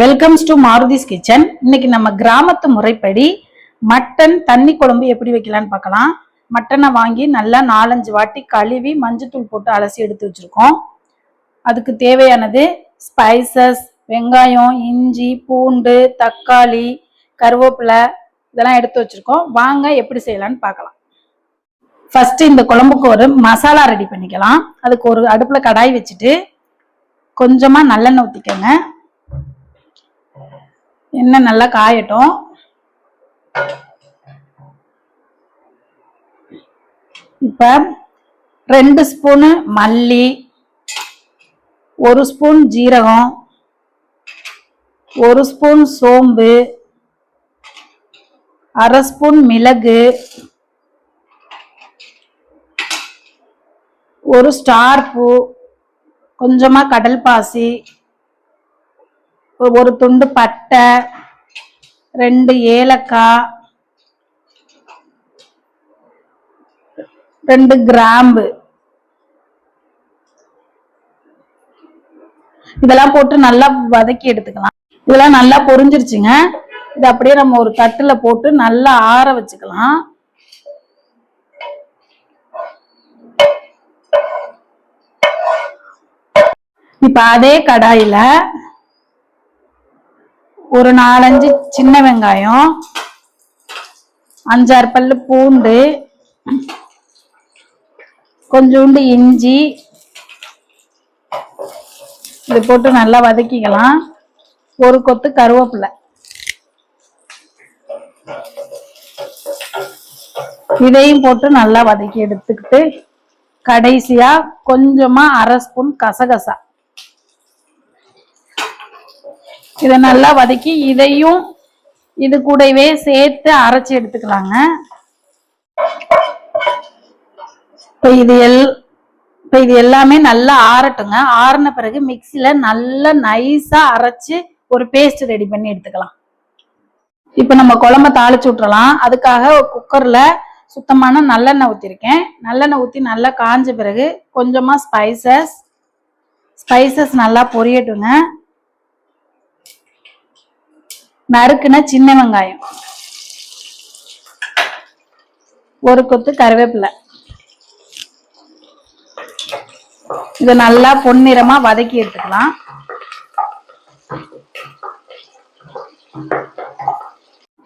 Welcomes to மாருதிஸ் kitchen. இன்னைக்கு நம்ம கிராமத்து முறைப்படி மட்டன் தண்ணி குழம்பு எப்படி வைக்கலான்னு பார்க்கலாம். மட்டனை வாங்கி நல்லா 4-5 வாட்டி கழுவி மஞ்சத்தூள் போட்டு அலசி எடுத்து வச்சிருக்கோம். அதுக்கு தேவையானது ஸ்பைசஸ், வெங்காயம், இஞ்சி, பூண்டு, தக்காளி, கருவேப்பிலை இதெல்லாம் எடுத்து வச்சிருக்கோம். வாங்க எப்படி செய்யலான்னு பார்க்கலாம். ஃபர்ஸ்ட் இந்த குழம்புக்கு ஒரு மசாலா ரெடி பண்ணிக்கலாம். அதுக்கு ஒரு அடுப்புல கடாய் வச்சுட்டு கொஞ்சமா நல்லெண்ணெய் ஊற்றிக்கோங்க. எண்ணெய் நல்லா காயட்டும். இப்ப 2 ஸ்பூனு மல்லி, 1 ஸ்பூன் ஜீரகம், 1 ஸ்பூன் சோம்பு, 1/2 ஸ்பூன் மிளகு, 1 ஸ்டார் பூ, கொஞ்சமா கடல் பாசி, 1 துண்டு பட்டை, 2 ஏலக்காய், 2 கிராம்பு இதெல்லாம் போட்டு நல்லா வதக்கி எடுத்துக்கலாம். இதெல்லாம் நல்லா பொரிஞ்சிருச்சுங்க. இது அப்படியே நம்ம ஒரு தட்டுல போட்டு நல்லா ஆற வச்சுக்கலாம். இப்ப அதே கடாயில ஒரு 4-5 சின்ன வெங்காயம், 5-6 பல்லு பூண்டு, கொஞ்சோண்டு இஞ்சி இது போட்டு நல்லா வதக்கிக்கலாம். 1 கொத்து கருவேப்பிலை இதையும் போட்டு நல்லா வதக்கி எடுத்துக்கிட்டு கடைசியா கொஞ்சமா 1/2 ஸ்பூன் கசகசா இதை நல்லா வதக்கி இதையும் இது கூடவே சேர்த்து அரைச்சி எடுத்துக்கலாங்க. இப்ப இது எல்லாமே நல்லா ஆறட்டுங்க. ஆறின பிறகு மிக்சியில நல்லா நைஸா அரைச்சு ஒரு பேஸ்ட் ரெடி பண்ணி எடுத்துக்கலாம். இப்ப நம்ம குழம்ப தாளிச்சு விட்டுறலாம். அதுக்காக குக்கர்ல சுத்தமான நல்லெண்ணெய் ஊத்திருக்கேன். நல்லெண்ணெய் ஊத்தி நல்லா காஞ்ச பிறகு கொஞ்சமா ஸ்பைசஸ் நல்லா பொரியட்டுங்க. நறுக்குன சின்ன வெங்காயம், 1 கொத்து கருவேப்பிலை இதை நல்லா பொன்னிறமா வதக்கி எடுத்துக்கலாம்.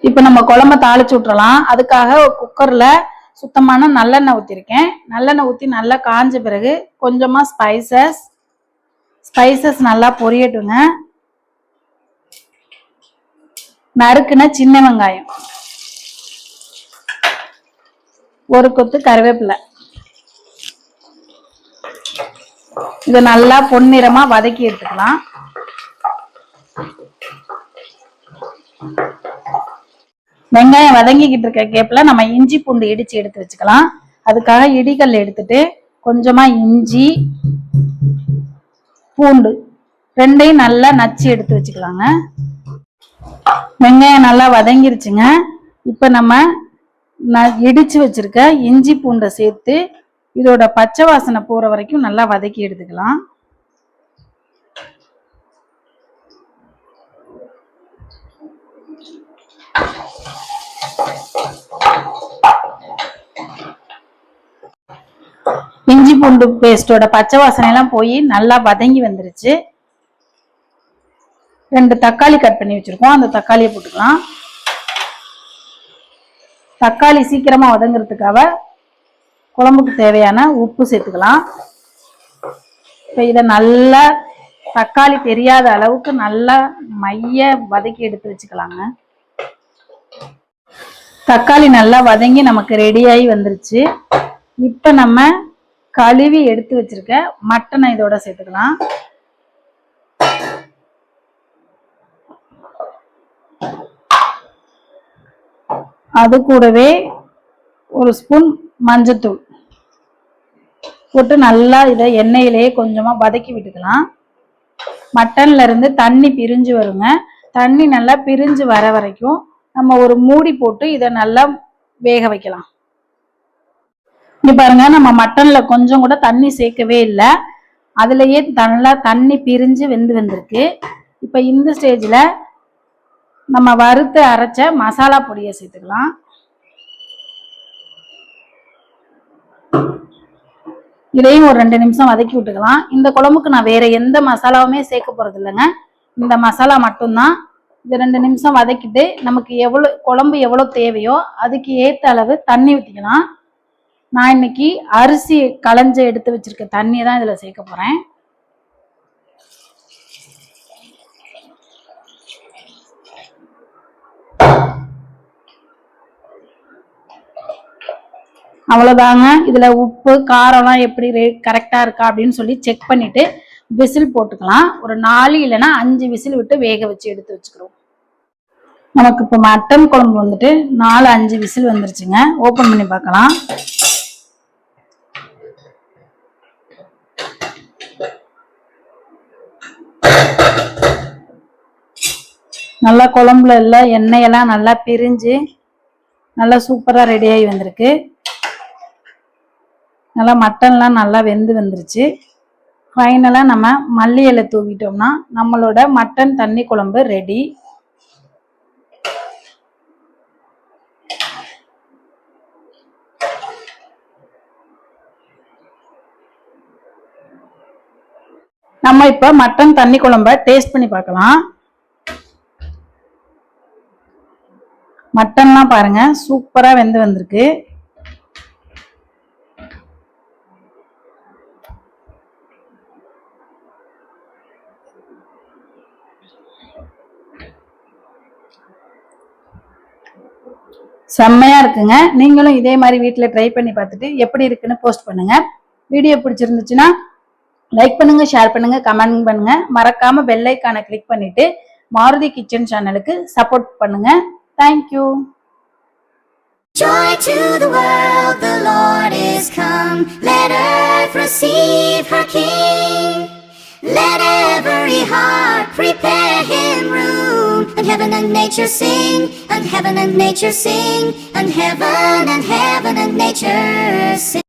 இப்ப நம்ம குழம்ப தாளிச்சு விட்டுறலாம். அதுக்காக குக்கர்ல சுத்தமான நல்லெண்ணெய் ஊத்திருக்கேன். நல்லெண்ணெய் ஊத்தி நல்லா காஞ்ச பிறகு கொஞ்சமா ஸ்பைசஸ் நல்லா பொரியட்டுங்க. நறுக்குன சின்ன வெங்காயம், 1 கொத்து கருவேப்பிலை இதை நல்லா பொன்னிறமா வதக்கி எடுத்துக்கலாம். வெங்காயம் வதங்கிக்கிட்டு இருக்க கேப்ல நம்ம இஞ்சி பூண்டு இடிச்சு எடுத்து வச்சுக்கலாம். அதுக்காக இடிகல் எடுத்துட்டு கொஞ்சமா இஞ்சி, பூண்டு 2ஐயும் நல்லா நச்சு எடுத்து வச்சுக்கலாங்க. வெங்காயம் நல்லா வதங்கிருச்சுங்க. இப்ப நம்ம இடிச்சு வச்சிருக்க இஞ்சி பூண்டை சேர்த்து இதோட பச்சை வாசனை போற வரைக்கும் நல்லா வதக்கி எடுத்துக்கலாம். இஞ்சி பூண்டு பேஸ்டோட பச்சை வாசனை எல்லாம் போய் நல்லா வதங்கி வந்துருச்சு. 2 தக்காளி கட் பண்ணி வச்சிருக்கோம். அந்த தக்காளியை போட்டுக்கலாம். தக்காளி சீக்கிரமா வதங்குறதுக்காக குழம்புக்கு தேவையான உப்பு சேர்த்துக்கலாம். இப்ப இதை நல்லா தக்காளி தெரியாத அளவுக்கு நல்லா மைய வதக்கி எடுத்து வச்சுக்கலாங்க. தக்காளி நல்லா வதங்கி நமக்கு ரெடியாகி வந்துருச்சு. இப்ப நம்ம கழுவி எடுத்து வச்சிருக்க மட்டனை இதோட சேர்த்துக்கலாம். அது கூடவே 1 ஸ்பூன் மஞ்சத்தூள் போட்டு நல்லா இதை எண்ணெயிலேயே கொஞ்சமா வதக்கி விட்டுக்கலாம். மட்டன்ல இருந்து தண்ணி பிரிஞ்சு வருங்க. தண்ணி நல்லா பிரிஞ்சு வர வரைக்கும் நம்ம ஒரு மூடி போட்டு இதை நல்லா வேக வைக்கலாம். இங்க பாருங்க, நம்ம மட்டன்ல கொஞ்சம் கூட தண்ணி சேர்க்கவே இல்லை. அதுலயே நல்லா தண்ணி பிரிஞ்சு வெந்து வந்திருக்கு. இப்போ இந்த ஸ்டேஜில் நம்ம வறுத்து அரைச்ச மசாலா பொடியை சேர்த்துக்கலாம். இதையும் ஒரு 2 நிமிஷம் வதக்கி விட்டுக்கலாம். இந்த குழம்புக்கு நான் வேற எந்த மசாலாவுமே சேர்க்க போறது இல்லைங்க, இந்த மசாலா மட்டும்தான். இது 2 நிமிஷம் வதக்கிட்டு நமக்கு குழம்பு எவ்வளோ தேவையோ அதுக்கு ஏற்ற அளவு தண்ணி ஊற்றிக்கலாம். நான் இன்னைக்கு அரிசி களைஞ்சு எடுத்து வச்சிருக்க தண்ணியை தான் இதில் சேர்க்க போறேன். அவ்வளோதாங்க. இதில் உப்பு காரம்லாம் எப்படி கரெக்டாக இருக்கா அப்படின்னு சொல்லி செக் பண்ணிவிட்டு விசில் போட்டுக்கலாம். ஒரு 4 இல்லைன்னா 5 விசில் விட்டு வேக வச்சு எடுத்து வச்சுக்கிறோம். நமக்கு இப்போ மட்டன் குழம்பு வந்துட்டு 4-5 விசில் வந்துருச்சுங்க. ஓப்பன் பண்ணி பார்க்கலாம். நல்லா குழம்புல எல்லாம் எண்ணெயெல்லாம் நல்லா பிரிஞ்சு நல்லா சூப்பராக ரெடியாகி வந்திருக்கு. நல்லா மட்டன்லாம் நல்லா வெந்து வந்துருச்சு. ஃபைனலாக நம்ம மல்லி இலை தூவிட்டோம்னா நம்மளோட மட்டன் தண்ணி குழம்பு ரெடி. நம்ம இப்போ மட்டன் தண்ணி குழம்ப டேஸ்ட் பண்ணி பார்க்கலாம். மட்டன்லாம் பாருங்க சூப்பராக வெந்து வந்திருக்கு. செம்மையா இருக்குங்க. நீங்களும் இதே மாதிரி வீட்டில் ட்ரை பண்ணி பார்த்துட்டு எப்படி இருக்குன்னு போஸ்ட் பண்ணுங்க. வீடியோ பிடிச்சிருந்துச்சுன்னா லைக் பண்ணுங்க, ஷேர் பண்ணுங்க, கமெண்ட் பண்ணுங்க. மறக்காம பெல் ஐகானை கிளிக் பண்ணிட்டு மாருதி கிச்சன் சேனலுக்கு சப்போர்ட் பண்ணுங்க. Thank you. Joy to the world, the Lord is come. Let earth receive her King. Let every heart prepare him room. And heaven and nature sing, and heaven and nature sing, and heaven and nature sing.